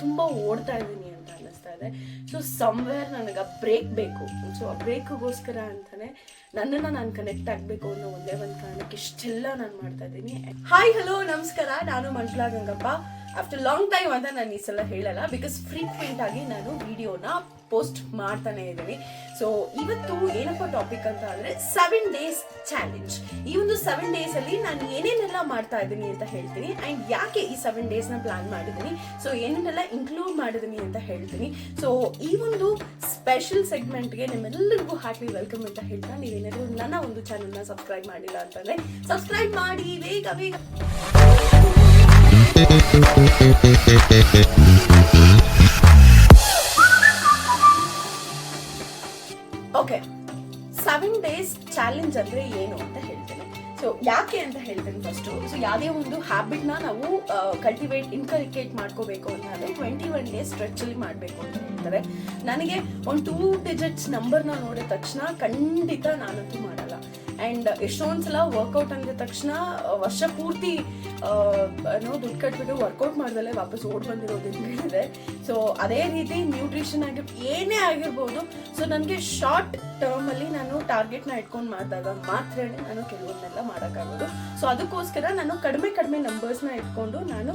ತುಂಬ ಓಡ್ತಾ ಇದ್ದೀನಿ ಅಂತ ಅನ್ನಿಸ್ತಾ ಇದೆ. ಸೊ ಸಮ್ವೇರ್ ನನಗೆ ಬ್ರೇಕ್ ಬೇಕು. ಸೊ ಆ ಬ್ರೇಕ್ಗೋಸ್ಕರ ಅಂತಾನೆ ನನ್ನನ್ನು ನಾನು ಕನೆಕ್ಟ್ ಆಗಬೇಕು ಅನ್ನೋ ಒಂದೇ ಒಂದು ಕಾರಣಕ್ಕೆ ಇಷ್ಟೆಲ್ಲ ನಾನು ಮಾಡ್ತಾ ಇದ್ದೀನಿ. ಹಾಯ್ ಹಲೋ ನಮಸ್ಕಾರ, ನಾನು Manjula Gangappa. After long time ಅಂತ ನಾನು ಈ ಸಲ ಹೇಳಲ್ಲ, ಬಿಕಾಸ್ ಫ್ರೀಕ್ವೆಂಟ್ ಆಗಿ ನಾನು ವಿಡಿಯೋನ ಪೋಸ್ಟ್ ಮಾಡ್ತಾನೆ ಇದ್ದೀನಿ. ಸೊ ಇವತ್ತು ಏನಪ್ಪ ಟಾಪಿಕ್ ಅಂತ ಅಂದರೆ 7 days ಚಾಲೆಂಜ್. ಈ ಒಂದು 7 days ಅಲ್ಲಿ ನಾನು ಏನೇನೆಲ್ಲ ಮಾಡ್ತಾ ಇದ್ದೀನಿ ಅಂತ ಹೇಳ್ತೀನಿ, ಆ್ಯಂಡ್ ಯಾಕೆ ಈ 7 daysನ ಪ್ಲಾನ್ ಮಾಡಿದ್ದೀನಿ, ಸೊ ಏನೇನೆಲ್ಲ ಇನ್ಕ್ಲೂಡ್ ಮಾಡಿದ್ದೀನಿ ಅಂತ ಹೇಳ್ತೀನಿ. ಸೊ ಈ ಒಂದು ಸ್ಪೆಷಲ್ ಸೆಗ್ಮೆಂಟ್ಗೆ ನಿಮ್ಮೆಲ್ಲರಿಗೂ ಹಾರ್ಟ್ಲಿ ವೆಲ್ಕಮ್ ಅಂತ ಹೇಳ್ತಾ, ನೀವೇನಾದರೂ ನನ್ನ ಒಂದು ಚಾನಲ್ನ ಸಬ್ಸ್ಕ್ರೈಬ್ ಮಾಡಿಲ್ಲ ಅಂತಂದರೆ ಸಬ್ಸ್ಕ್ರೈಬ್ ಮಾಡಿ ಬೇಗ ಬೇಗ. ಓಕೆ, 7 days ಚಾಲೆಂಜ್ ಅಂದ್ರೆ ಏನು ಅಂತ ಹೇಳ್ತೇನೆ. ಸೊ ಯಾಕೆ ಅಂತ ಹೇಳ್ತೇನೆ ಫಸ್ಟ್. ಸೊ ಯಾವುದೇ ಒಂದು ಹ್ಯಾಬಿಟ್ನ ನಾವು ಇನ್ಕಲ್ಕೇಟ್ ಮಾಡ್ಕೋಬೇಕು ಅಂತ ಅಂದರೆ 21 days ಸ್ಟ್ರೆಚಲ್ಲಿ ಮಾಡಬೇಕು ಅಂತ ಹೇಳ್ತಾರೆ. ನನಗೆ ಒಂದು 2 digits ನಂಬರ್ನ ನೋಡಿದ ತಕ್ಷಣ ಖಂಡಿತ ನಾನಂತೂ ಮಾಡಲ್ಲ. ಆ್ಯಂಡ್ ಎಷ್ಟೊಂದು ಸಲ ವರ್ಕೌಟ್ ಅಂದಿದ ತಕ್ಷಣ ವರ್ಷ ಪೂರ್ತಿ ದುಡ್ಡು ಕಟ್ಬಿಟ್ಟು ವರ್ಕೌಟ್ ಮಾಡ್ದಲ್ಲೇ ವಾಪಸ್ ಓಡ್ ಬಂದಿರೋದಿದೆ. ಸೊ ಅದೇ ರೀತಿ ನ್ಯೂಟ್ರಿಷನ್ ಏನೇ ಆಗಿರ್ಬೋದು, ಸೊ ನನಗೆ ಶಾರ್ಟ್ ಟರ್ಮಲ್ಲಿ ನಾನು ಟಾರ್ಗೆಟ್ನ ಇಟ್ಕೊಂಡು ಮಾಡಿದಾಗ ಮಾತ್ರ ನಾನು ಕೆಲವೊಂದೆಲ್ಲ ಮಾಡೋಕ್ಕಾಗೋದು. ಸೊ ಅದಕ್ಕೋಸ್ಕರ ನಾನು ಕಡಿಮೆ ನಂಬರ್ಸ್ನ ಇಟ್ಕೊಂಡು ನಾನು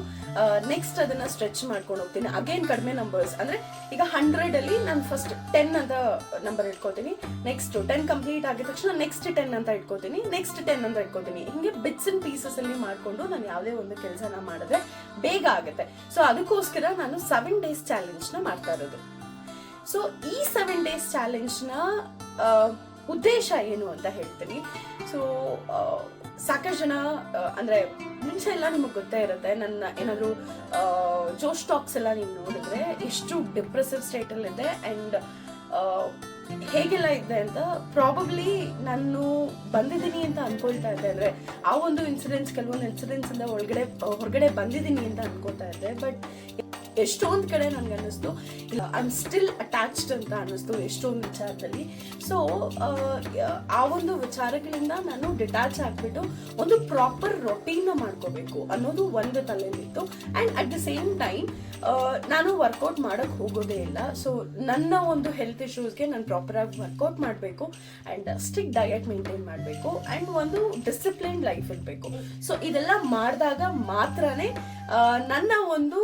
ನೆಕ್ಸ್ಟ್ ಅದನ್ನು ಸ್ಟ್ರೆಚ್ ಮಾಡ್ಕೊಂಡು ಹೋಗ್ತೀನಿ. ಅಗೇನ್ ಕಡಿಮೆ ನಂಬರ್ಸ್ ಅಂದರೆ ಈಗ 100ಅಲ್ಲಿ ನಾನು ಫಸ್ಟ್ 10 ಅಂತ ನಂಬರ್ ಇಟ್ಕೋತೀನಿ, ನೆಕ್ಸ್ಟ್ 10 ಕಂಪ್ಲೀಟ್ ಆಗಿದ ತಕ್ಷಣ ನೆಕ್ಸ್ಟ್ 10 ಅಂತ ಇಟ್ಕೋತೀನಿ, ನೆಕ್ಸ್ಟ್ 10 ಅಂತ ಇಟ್ಕೋತೀನಿ. ಹಿಂಗೆ ಬಿಟ್ಸ್ ಅಂಡ್ ಪೀಸಸ್ ಅಲ್ಲಿ ಮಾಡಿಕೊಂಡು ನಾನು ಯಾವುದೇ ಒಂದು ಕೆಲಸನ ಮಾಡಿದ್ರೆ ಬೇಗ ಆಗುತ್ತೆ. ಸೊ ಅದಕ್ಕೋಸ್ಕರ ನಾನು 7 days ಚಾಲೆಂಜ್ನ ಮಾಡ್ತಾ ಇರೋದು. ಸೊ ಈ 7 days ಚಾಲೆಂಜ್ನ ಉದ್ದೇಶ ಏನು ಅಂತ ಹೇಳ್ತೀನಿ. ಸೊ ಸಾಕಷ್ಟು ಜನ ಅಂದರೆ ಮುಂಚೆ ಎಲ್ಲ ನಿಮಗೆ ಗೊತ್ತೇ ಇರುತ್ತೆ, ನನ್ನ ಏನಾದರೂ ಜೋಶ್ ಟಾಕ್ಸ್ ಎಲ್ಲ ನೀವು ನೋಡಿದ್ರೆ ಎಷ್ಟು ಡಿಪ್ರೆಸಿವ್ ಸ್ಟೇಟಲ್ಲಿದೆ ಆ್ಯಂಡ್ ಹೇಗೆಲ್ಲ ಇದೆ ಅಂತ ಪ್ರಾಬಬ್ಲಿ ನಾನು ಬಂದಿದ್ದೀನಿ ಅಂತ ಅನ್ಕೊಳ್ತಾ ಇದ್ದೆ. ಅಂದರೆ ಆ ಒಂದು ಕೆಲವೊಂದು ಇನ್ಸಿಡೆಂಟ್ಸ್ ಇಂದ ಹೊರಗಡೆ ಬಂದಿದ್ದೀನಿ ಅಂತ ಅನ್ಕೋತಾ ಇದ್ದೆ. ಬಟ್ ಎಷ್ಟೊಂದು ಕಡೆ ನನಗೆ ಅನ್ನಿಸ್ತು ಐ ಆಮ್ ಸ್ಟಿಲ್ ಅಟ್ಯಾಚ್ಡ್ ಅಂತ ಅನ್ನಿಸ್ತು ಎಷ್ಟೊಂದು ವಿಚಾರದಲ್ಲಿ. ಸೊ ಆ ಒಂದು ವಿಚಾರಗಳಿಂದ ನಾನು ಡಿಟ್ಯಾಚ್ ಆಗಿಬಿಟ್ಟು ಒಂದು ಪ್ರಾಪರ್ ರೊಟೀನ್ನ ಮಾಡ್ಕೋಬೇಕು ಅನ್ನೋದು ಒಂದು ತಲೆಯಲ್ಲಿತ್ತು. And at the same time ನಾನು ವರ್ಕೌಟ್ ಮಾಡೋಕ್ಕೆ ಹೋಗೋದೇ ಇಲ್ಲ. ಸೊ ನನ್ನ ಒಂದು ಹೆಲ್ತ್ ಇಶ್ಯೂಸ್ಗೆ ನಾನು ಪ್ರಾಪರಾಗಿ ವರ್ಕೌಟ್ ಮಾಡಬೇಕು ಆ್ಯಂಡ್ ಸ್ಟ್ರಿಕ್ಟ್ ಡಯಟ್ ಮೇಂಟೈನ್ ಮಾಡಬೇಕು ಆ್ಯಂಡ್ ಒಂದು ಡಿಸಿಪ್ಲಿನ್ ಲೈಫ್ ಇರಬೇಕು. ಸೊ ಇದೆಲ್ಲ ಮಾಡಿದಾಗ ಮಾತ್ರನೇ ನನ್ನ ಒಂದು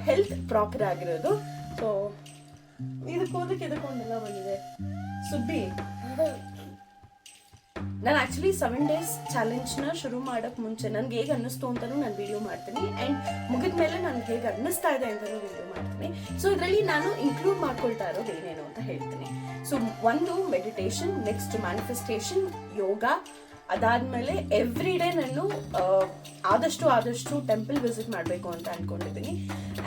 ಹೆಲ್ತ್ ಪ್ರಾಪರ್ ಆಗಿರೋದು. ಸೊ ಇದಕ್ಕೊಂದೆಲ್ಲ ಬಂದಿದೆ ಸುಬ್ಬಿ. ನಾನು ಆ್ಯಕ್ಚುಲಿ 7 days ಚಾಲೆಂಜ್ನ ಶುರು ಮಾಡೋಕ್ಕೆ ಮುಂಚೆ ನನಗೆ ಹೇಗೆ ಅನ್ನಿಸ್ತು ಅಂತಲೂ ನಾನು ವಿಡಿಯೋ ಮಾಡ್ತೀನಿ, ಆ್ಯಂಡ್ ಮುಗಿದ ಮೇಲೆ ನನಗೆ ಹೇಗೆ ಅನ್ನಿಸ್ತಾ ಇದೆ ಅಂತಲೂ ವಿಡಿಯೋ ಮಾಡ್ತೀನಿ. ಸೊ ಇದರಲ್ಲಿ ನಾನು ಇನ್ಕ್ಲೂಡ್ ಮಾಡ್ಕೊಳ್ತಾ ಇರೋದು ಏನೇನು ಅಂತ ಹೇಳ್ತೀನಿ. ಸೊ ಒಂದು ಮೆಡಿಟೇಷನ್, ನೆಕ್ಸ್ಟ್ ಮ್ಯಾನಿಫೆಸ್ಟೇಷನ್, ಯೋಗ, ಅದಾದಮೇಲೆ ಎವ್ರಿ ಡೇ ನಾನು ಆದಷ್ಟು ಟೆಂಪಲ್ ವಿಸಿಟ್ ಮಾಡಬೇಕು ಅಂತ ಅಂದ್ಕೊಂಡಿದ್ದೀನಿ.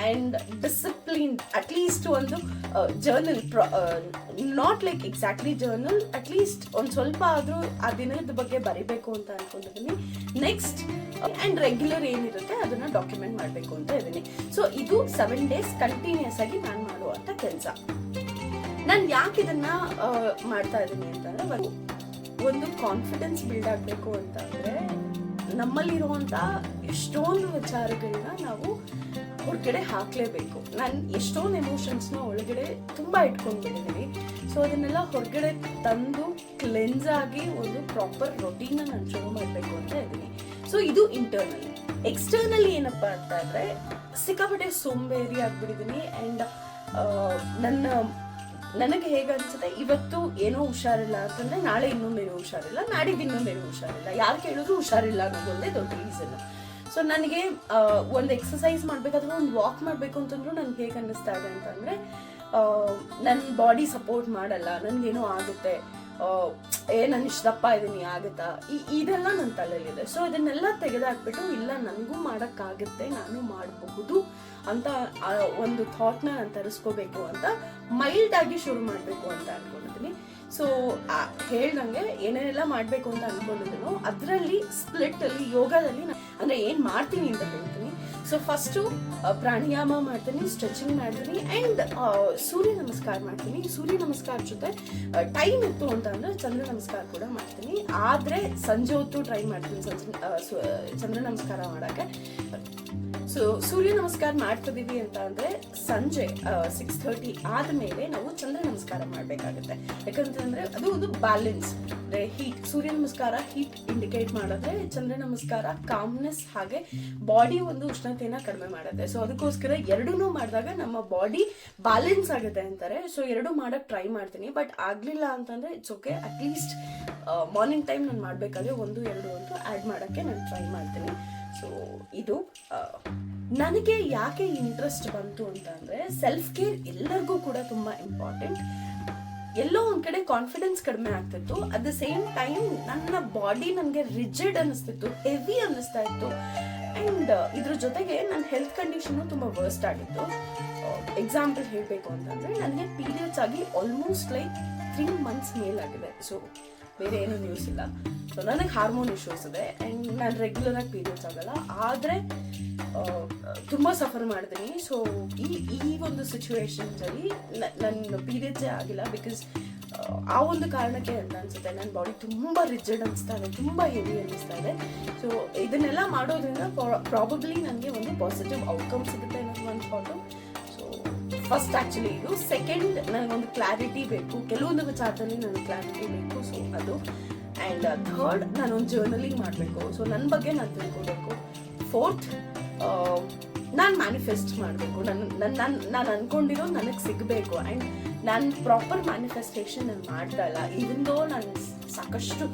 ಆ್ಯಂಡ್ ಡಿಸಿಪ್ಲಿನ್ ಅಟ್ಲೀಸ್ಟ್ ಒಂದು journal, not like exactly journal, at least ಒಂದು ಸ್ವಲ್ಪ ಆದರೂ ಆ ದಿನದ ಬಗ್ಗೆ ಬರೀಬೇಕು ಅಂತ ಅಂದ್ಕೊಂಡಿದ್ದೀನಿ. ನೆಕ್ಸ್ಟ್ ಆ್ಯಂಡ್ ರೆಗ್ಯುಲರ್ ಏನಿರುತ್ತೆ ಅದನ್ನು ಡಾಕ್ಯುಮೆಂಟ್ ಮಾಡಬೇಕು ಅಂತ ಇದ್ದೀನಿ. ಸೊ ಇದು 7 days ಕಂಟಿನ್ಯೂಸ್ ಆಗಿ ನಾನು ಮಾಡುವಂಥ ಕೆಲಸ. ನಾನು ಯಾಕೆ ಇದನ್ನು ಮಾಡ್ತಾ ಇದ್ದೀನಿ ಅಂತಂದರೆ, ಒಂದು ಕಾನ್ಫಿಡೆನ್ಸ್ ಬಿಲ್ಡ್ ಆಗಬೇಕು ಅಂತ ಅಂದರೆ ನಮ್ಮಲ್ಲಿರುವಂಥ ಎಷ್ಟೊಂದು ವಿಚಾರಗಳನ್ನ ನಾವು ಹೊರಗಡೆ ಹಾಕಲೇಬೇಕು. ನಾನು ಎಷ್ಟೊಂದು ಎಮೋಷನ್ಸ್ನ ಒಳಗಡೆ ತುಂಬ ಇಟ್ಕೊಂಡ್ಬಿಟ್ಟಿದ್ದೀನಿ. ಸೊ ಅದನ್ನೆಲ್ಲ ಹೊರಗಡೆ ತಂದು ಕ್ಲೆನ್ಸ್ ಆಗಿ ಒಂದು ಪ್ರಾಪರ್ ರೊಟೀನ್ನ ನಾನು ಶುರು ಮಾಡಬೇಕು ಅಂತ ಇದ್ದೀನಿ. ಸೊ ಇದು ಇಂಟರ್ನಲ್. ಎಕ್ಸ್ಟರ್ನಲ್ ಏನಪ್ಪ ಅಂತ ಅಂದರೆ ಸಿಕ್ಕಾಪಟ್ಟೆ ಸೋಂಬೇರಿ ಆಗಿಬಿಟ್ಟಿದ್ದೀನಿ. ಆ್ಯಂಡ್ ನನಗೆ ಹೇಗೆ ಅನ್ಸುತ್ತೆ, ಇವತ್ತು ಏನೋ ಹುಷಾರಿಲ್ಲ ಅಂತಂದರೆ ನಾಳೆ ಇನ್ನೊಂದೇನೋ ಹುಷಾರಿಲ್ಲ, ನಾಡಿದ್ದು ಇನ್ನೊಂದೇನೋ ಹುಷಾರಿಲ್ಲ, ಯಾರು ಕೇಳಿದ್ರು ಹುಷಾರಿಲ್ಲ ಅನ್ನೋದೊಂದೇ ದೊಡ್ಡ ರೀಸನ್. ಸೊ ನನಗೆ ಒಂದು ಎಕ್ಸಸೈಸ್ ಮಾಡಬೇಕಾದ್ರೆ ಒಂದು ವಾಕ್ ಮಾಡಬೇಕು ಅಂತಂದ್ರೂ ನನಗೆ ಹೇಗೆ ಅನ್ನಿಸ್ತಾ ಇದೆ ಅಂತಂದರೆ, ನನ್ನ ಬಾಡಿ ಸಪೋರ್ಟ್ ಮಾಡಲ್ಲ, ನನಗೇನೋ ಆಗುತ್ತೆ, ನಾನು ಇಷ್ಟು ದಪ್ಪ ಇದ್ದೀನಿ ಆಗುತ್ತಾ, ಇದೆಲ್ಲ ನನ್ನ ತಲೆಯಲ್ಲಿದೆ. ಸೊ ಇದನ್ನೆಲ್ಲ ತೆಗೆದಾಕ್ಬಿಟ್ಟು ಇಲ್ಲ ನನಗೂ ಮಾಡೋಕ್ಕಾಗುತ್ತೆ, ನಾನು ಮಾಡಬಹುದು ಅಂತ ಒಂದು ಥಾಟ್ನ ನಾನು ತರಿಸ್ಕೋಬೇಕು ಅಂತ ಮೈಲ್ಡ್ ಆಗಿ ಶುರು ಮಾಡಬೇಕು ಅಂತ ಅನ್ಕೊಂಡಿದ್ದೀನಿ. ಸೊ ಹೇಳ್ದಂಗೆ ಏನೇನೆಲ್ಲ ಮಾಡಬೇಕು ಅಂತ ಅನ್ಕೊಂಡಿದ್ದೀನೋ ಅದರಲ್ಲಿ ಸ್ಪ್ಲಿಟ್ಟಲ್ಲಿ ಯೋಗದಲ್ಲಿ ಅಂದರೆ ಏನು ಮಾಡ್ತೀನಿ ಅಂತ ಹೇಳ್ತೀನಿ. ಸೊ ಫಸ್ಟು ಪ್ರಾಣಾಯಾಮ ಮಾಡ್ತೀನಿ, ಸ್ಟ್ರೆಚಿಂಗ್ ಮಾಡ್ತೀನಿ, ಆ್ಯಂಡ್ ಸೂರ್ಯ ನಮಸ್ಕಾರ ಮಾಡ್ತೀನಿ. ಸೂರ್ಯ ನಮಸ್ಕಾರ ಜೊತೆ ಟೈಮ್ ಇತ್ತು ಅಂತ ಅಂದರೆ ಚಂದ್ರ ನಮಸ್ಕಾರ ಕೂಡ ಮಾಡ್ತೀನಿ. ಆದರೆ ಸಂಜೆ ಹೊತ್ತು ಟ್ರೈ ಮಾಡ್ತೀನಿ ಚಂದ್ರ ನಮಸ್ಕಾರ ಮಾಡೋಕ್ಕೆ. ಸೊ ಸೂರ್ಯ ನಮಸ್ಕಾರ ಮಾಡ್ತಿದೀವಿ ಅಂತ ಅಂದ್ರೆ ಸಂಜೆ 6:30 ಆದ್ಮೇಲೆ ನಾವು ಚಂದ್ರ ನಮಸ್ಕಾರ ಮಾಡ್ಬೇಕಾಗುತ್ತೆ. ಯಾಕಂತಂದ್ರೆ ಅದು ಒಂದು ಬ್ಯಾಲೆನ್ಸ್. ಅಂದ್ರೆ ಹೀಟ್, ಸೂರ್ಯ ನಮಸ್ಕಾರ ಹೀಟ್ ಇಂಡಿಕೇಟ್ ಮಾಡಿದ್ರೆ, ಚಂದ್ರ ನಮಸ್ಕಾರ ಕಾಮ್ನೆಸ್ ಹಾಗೆ ಬಾಡಿ ಒಂದು ಉಷ್ಣತೆಯನ್ನ ಕಡಿಮೆ ಮಾಡುತ್ತೆ. ಸೊ ಅದಕ್ಕೋಸ್ಕರ ಎರಡೂ ಮಾಡಿದಾಗ ನಮ್ಮ ಬಾಡಿ ಬ್ಯಾಲೆನ್ಸ್ ಆಗುತ್ತೆ ಅಂತಾರೆ. ಸೊ ಎರಡು ಮಾಡಕ್ ಟ್ರೈ ಮಾಡ್ತೀನಿ, ಬಟ್ ಆಗ್ಲಿಲ್ಲ ಅಂತಂದ್ರೆ it's okay. At least morning time ನಾನು ಮಾಡ್ಬೇಕಾದ್ರೆ 1-2 ಅಂತೂ ಆ್ಯಡ್ ಮಾಡಕ್ಕೆ ನಾನು ಟ್ರೈ ಮಾಡ್ತೀನಿ. ಸೊ ಇದು ನನಗೆ ಯಾಕೆ ಇಂಟ್ರೆಸ್ಟ್ ಬಂತು ಅಂತ ಅಂದ್ರೆ, ಸೆಲ್ಫ್ ಕೇರ್ ಎಲ್ಲರಿಗೂ ಕೂಡ ತುಂಬಾ ಇಂಪಾರ್ಟೆಂಟ್. ಎಲ್ಲೋ ಒಂದ್ ಕಡೆ ಕಾನ್ಫಿಡೆನ್ಸ್ ಕಡಿಮೆ ಆಗ್ತಿತ್ತು, ಅಟ್ ದ ಸೇಮ್ ಟೈಮ್ ನನ್ನ ಬಾಡಿ ನನಗೆ ರಿಜಿಡ್ ಅನಿಸ್ತಿತ್ತು, ಹೆವಿ ಅನ್ನಿಸ್ತಾ ಇತ್ತು. ಅಂಡ್ ಇದ್ರ ಜೊತೆಗೆ ನನ್ನ ಹೆಲ್ತ್ ಕಂಡೀಷನ್ ತುಂಬಾ ವರ್ಸ್ಟ್ ಆಗಿತ್ತು. ಎಕ್ಸಾಂಪಲ್ ಹೇಳಬೇಕು ಅಂತಂದ್ರೆ, ನನಗೆ ಪೀರಿಯಡ್ಸ್ ಆಗಿ ಆಲ್ಮೋಸ್ಟ್ ಲೈಕ್ 3 months ಮೇಲಾಗಿದೆ. ಸೊ ಬೇರೆ ಏನು ನ್ಯೂಸ್ ಇಲ್ಲ. ಸೊ ನನಗೆ ಹಾರ್ಮೋನ್ ಇಶ್ಯೂಸ್ ಇದೆ ಆ್ಯಂಡ್ ನಾನು ರೆಗ್ಯುಲರ್ ಆಗಿ ಪೀರಿಯಡ್ಸ್ ಆಗಲ್ಲ, ಆದರೆ ತುಂಬ ಸಫರ್ ಮಾಡ್ತೀನಿ. ಸೊ ಈ ಒಂದು ಸಿಚುವೇಶನ್ಸಲ್ಲಿ ನನ್ನ ಪೀರಿಯಡ್ಸೇ ಆಗಿಲ್ಲ. ಬಿಕಾಸ್ ಆ ಒಂದು ಕಾರಣಕ್ಕೆ ಅಂತ ಅನ್ಸುತ್ತೆ, ನನ್ನ ಬಾಡಿ ತುಂಬ ರಿಜಿಡ್ ಅನಿಸ್ತಾ ಇದೆ, ತುಂಬ ಹೆವಿ ಅನ್ನಿಸ್ತಾ ಇದೆ. ಸೊ ಇದನ್ನೆಲ್ಲ ಮಾಡೋದ್ರಿಂದ ಪ್ರಾಬಬ್ಲಿ ನನಗೆ ಒಂದು ಪಾಸಿಟಿವ್ ಔಟ್ಕಮ್ ಸಿಗುತ್ತೆ ಅನ್ನೋದು ಒಂದು ಥಾಟು. ಸೊ ಫಸ್ಟ್ ಆ್ಯಕ್ಚುಲಿ ಇದು. ಸೆಕೆಂಡ್, ನನಗೊಂದು ಕ್ಲಾರಿಟಿ ಬೇಕು, ಕೆಲವೊಂದು ವಿಚಾರದಲ್ಲಿ ನನಗೆ ಕ್ಲಾರಿಟಿ ಬೇಕು. ಸೊ ಅದು. ಆ್ಯಂಡ್ ಥರ್ಡ್, ನಾನೊಂದು ಜರ್ನಲಿಂಗ್ ಮಾಡಬೇಕು. ಸೊ ನನ್ನ ಬಗ್ಗೆ ನಾನು ತಿಳ್ಕೋಬೇಕು. ಫೋರ್ತ್, ನಾನು ಮ್ಯಾನಿಫೆಸ್ಟ್ ಮಾಡಬೇಕು. ನಾನು ಅನ್ಕೊಂಡಿರೋ ನನಗೆ ಸಿಗಬೇಕು. ಆ್ಯಂಡ್ ನಾನು ಪ್ರಾಪರ್ ಮ್ಯಾನಿಫೆಸ್ಟೇಷನ್ ನಾನು ಮಾಡ್ತಾ ಇಲ್ಲ. ಈವನ್ ದೋ ನಾನು ಸಾಕಷ್ಟು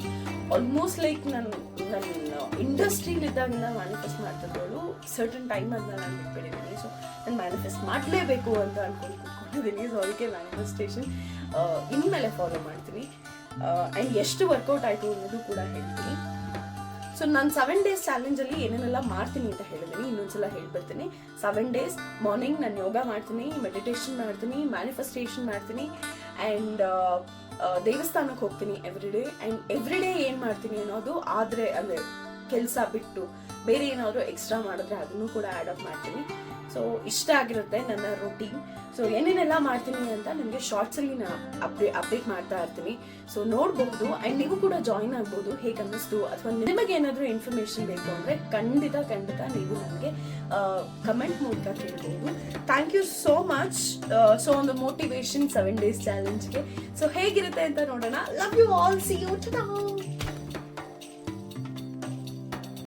ಆಲ್ಮೋಸ್ಟ್ ಲೈಕ್ ನನ್ನ ಇಂಡಸ್ಟ್ರಿಲಿದ್ದಾಗಿಂದ ಮ್ಯಾನಿಫೆಸ್ಟ್ ಮಾಡ್ತಿದ್ದವಳು ಸರ್ಟನ್ ಟೈಮ್ ಅಂತ ನಾನು ಬಿಟ್ಬಿಟ್ಟಿದ್ದೀನಿ. ಸೊ ನಾನು ಮ್ಯಾನಿಫೆಸ್ಟ್ ಮಾಡಲೇಬೇಕು ಅಂತ ಅನ್ಕೊಂಡಿದ್ದೀನಿ. ಸೊ ಅದಕ್ಕೆ ಮ್ಯಾನಿಫೆಸ್ಟೇಷನ್ ಇನ್ಮೇಲೆ ಫಾಲೋ ಮಾಡ್ತೀನಿ. ಆ್ಯಂಡ್ ಎಷ್ಟು ವರ್ಕೌಟ್ ಆಯಿತು ಅನ್ನೋದು ಕೂಡ ಹೇಳ್ತೀನಿ. ಸೊ ನಾನು 7 days ಚಾಲೆಂಜಲ್ಲಿ ಏನೇನೆಲ್ಲ ಮಾಡ್ತೀನಿ ಅಂತ ಹೇಳಿದ್ದೀನಿ, ಇನ್ನೊಂದ್ಸಲ ಹೇಳ್ಬಿಡ್ತೀನಿ. 7 days ಮಾರ್ನಿಂಗ್ ನಾನು ಯೋಗ ಮಾಡ್ತೀನಿ, ಮೆಡಿಟೇಷನ್ ಮಾಡ್ತೀನಿ, ಮ್ಯಾನಿಫೆಸ್ಟೇಷನ್ ಮಾಡ್ತೀನಿ, ಆ್ಯಂಡ್ ದೇವಸ್ಥಾನಕ್ಕೆ ಹೋಗ್ತೀನಿ ಎವ್ರಿಡೇ. ಆ್ಯಂಡ್ ಎವ್ರಿಡೇ ಏನು ಮಾಡ್ತೀನಿ ಅನ್ನೋದು, ಆದರೆ ಅಂದರೆ ಕೆಲಸ ಬಿಟ್ಟು ಬೇರೆ ಏನಾದರೂ ಎಕ್ಸ್ಟ್ರಾ ಮಾಡಿದ್ರೆ ಅದನ್ನು ಕೂಡ ಆ್ಯಡ್ ಅಪ್ ಮಾಡ್ತೀನಿ. ಸೊ ಇಷ್ಟ ಆಗಿರುತ್ತೆ ನನ್ನ ರೊಟೀನ್. ಸೊ ಏನೇನೆಲ್ಲ ಮಾಡ್ತೀನಿ ಅಂತ ನನಗೆ ಶಾರ್ಟ್ಸಲ್ಲಿ ನಾನು ಅಪ್ಡೇಟ್ ಮಾಡ್ತಾ ಇರ್ತೀನಿ. ಸೊ ನೋಡ್ಬೋದು. ಆ್ಯಂಡ್ ನೀವು ಕೂಡ ಜಾಯಿನ್ ಆಗ್ಬೋದು. ಹೇಗೆ ಅನ್ನಿಸ್ತು, ಅಥವಾ ನಿಮಗೆ ಏನಾದರೂ ಇನ್ಫಾರ್ಮೇಷನ್ ಬೇಕು ಅಂದರೆ ಖಂಡಿತ ನೀವು ನನಗೆ ಕಮೆಂಟ್ ಮೂಲಕ ಕೇಳ್ಬೋದು. Thank you so much. So ಒಂದು ಮೋಟಿವೇಶನ್ 7 days ಚಾಲೆಂಜ್ಗೆ. ಸೊ ಹೇಗಿರುತ್ತೆ ಅಂತ ನೋಡೋಣ. Love you all. See you.